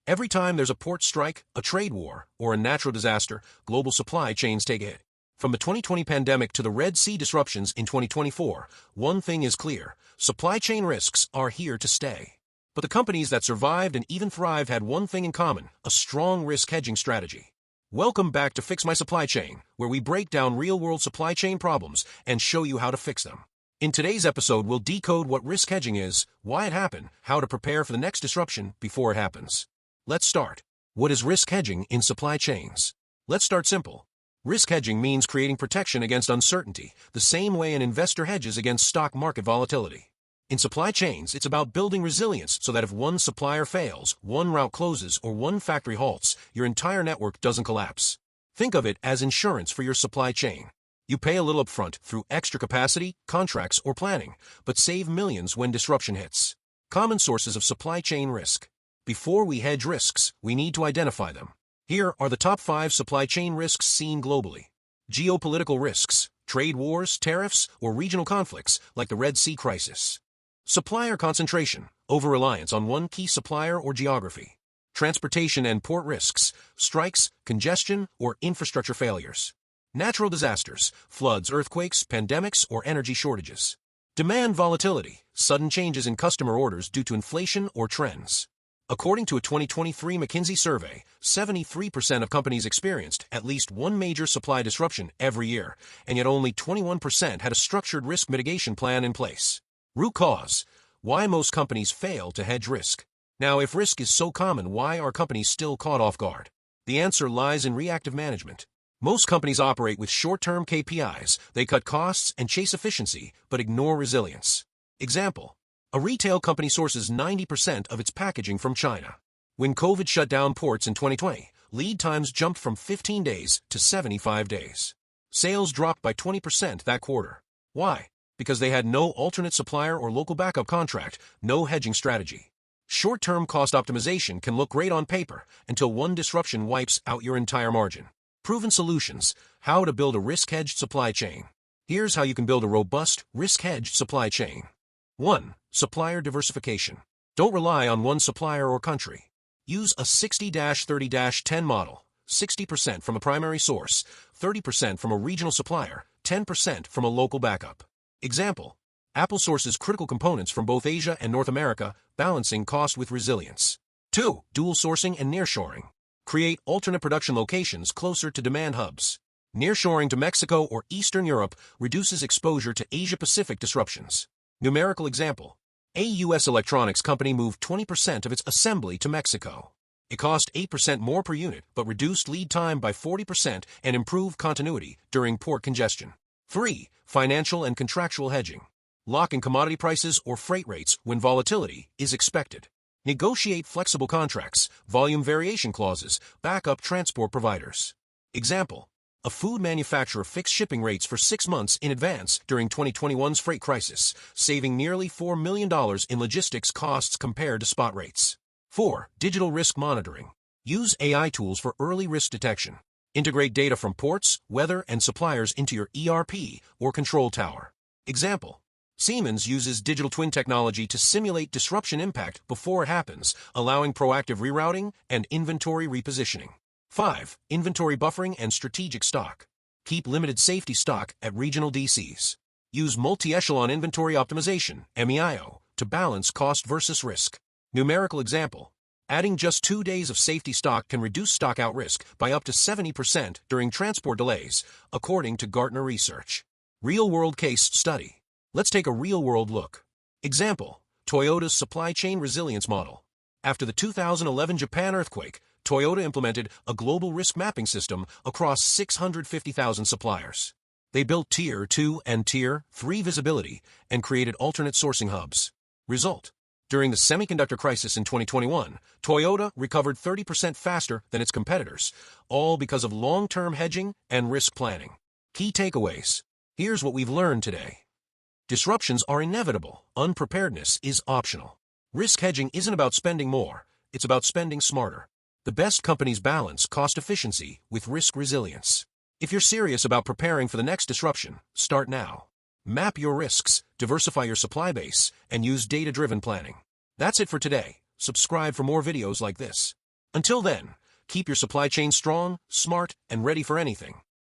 Every time there's a port strike, a trade war, or a natural disaster, global supply chains take a hit. From the 2020 pandemic to the Red Sea disruptions in 2024, one thing is clear: supply chain risks are here to stay. But the companies that survived and even thrived had one thing in common: a strong risk hedging strategy. Welcome back to Fix My Supply Chain, where we break down real-world supply chain problems and show you how to fix them. In today's episode, we'll decode what risk hedging is, why it happened, how to prepare for the next disruption before it happens. Let's start. What is risk hedging in supply chains? Let's start simple. Risk hedging means creating protection against uncertainty, the same way an investor hedges against stock market volatility. In supply chains, it's about building resilience so that if one supplier fails, one route closes, or one factory halts, your entire network doesn't collapse. Think of it as insurance for your supply chain. You pay a little upfront through extra capacity, contracts, or planning, but save millions when disruption hits. Common sources of supply chain risk. Before we hedge risks, we need to identify them. Here are the top 5 supply chain risks seen globally. Geopolitical risks, trade wars, tariffs, or regional conflicts like the Red Sea crisis. Supplier concentration, over-reliance on one key supplier or geography. Transportation and port risks, strikes, congestion, or infrastructure failures. Natural disasters, floods, earthquakes, pandemics, or energy shortages. Demand volatility, sudden changes in customer orders due to inflation or trends. According to a 2023 McKinsey survey, 73% of companies experienced at least one major supply disruption every year, and yet only 21% had a structured risk mitigation plan in place. Root cause: why most companies fail to hedge risk. Now, if risk is so common, why are companies still caught off guard? The answer lies in reactive management. Most companies operate with short-term KPIs. They cut costs and chase efficiency, but ignore resilience. Example: a retail company sources 90% of its packaging from China. When COVID shut down ports in 2020, lead times jumped from 15 days to 75 days. Sales dropped by 20% that quarter. Why? Because they had no alternate supplier or local backup contract, no hedging strategy. Short-term cost optimization can look great on paper until one disruption wipes out your entire margin. Proven solutions: how to build a risk-hedged supply chain. Here's how you can build a robust, risk-hedged supply chain. 1. Supplier diversification. Don't rely on one supplier or country. Use a 60-30-10 model. 60% from a primary source, 30% from a regional supplier, 10% from a local backup. Example: Apple sources critical components from both Asia and North America, balancing cost with resilience. 2. Dual sourcing and nearshoring. Create alternate production locations closer to demand hubs. Nearshoring to Mexico or Eastern Europe reduces exposure to Asia-Pacific disruptions. Numerical example: a U.S. electronics company moved 20% of its assembly to Mexico. It cost 8% more per unit, but reduced lead time by 40% and improved continuity during port congestion. 3. Financial and contractual hedging. Lock in commodity prices or freight rates when volatility is expected. Negotiate flexible contracts, volume variation clauses, backup transport providers. Example: a food manufacturer fixed shipping rates for 6 months in advance during 2021's freight crisis, saving nearly $4 million in logistics costs compared to spot rates. 4. Digital risk monitoring. Use AI tools for early risk detection. Integrate data from ports, weather, and suppliers into your ERP or control tower. Example: Siemens uses digital twin technology to simulate disruption impact before it happens, allowing proactive rerouting and inventory repositioning. 5. Inventory buffering and strategic stock. Keep limited safety stock at regional DCs. Use multi-echelon inventory optimization, MEIO, to balance cost versus risk. Numerical example: adding just 2 days of safety stock can reduce stockout risk by up to 70% during transport delays, according to Gartner Research. Real-world case study. Let's take a real-world look. Example: Toyota's supply chain resilience model. After the 2011 Japan earthquake, Toyota implemented a global risk mapping system across 650,000 suppliers. They built Tier 2 and Tier 3 visibility and created alternate sourcing hubs. Result: during the semiconductor crisis in 2021, Toyota recovered 30% faster than its competitors, all because of long-term hedging and risk planning. Key takeaways. Here's what we've learned today. Disruptions are inevitable. Unpreparedness is optional. Risk hedging isn't about spending more, it's about spending smarter. The best companies balance cost efficiency with risk resilience. If you're serious about preparing for the next disruption, start now. Map your risks, diversify your supply base, and use data-driven planning. That's it for today. Subscribe for more videos like this. Until then, keep your supply chain strong, smart, and ready for anything.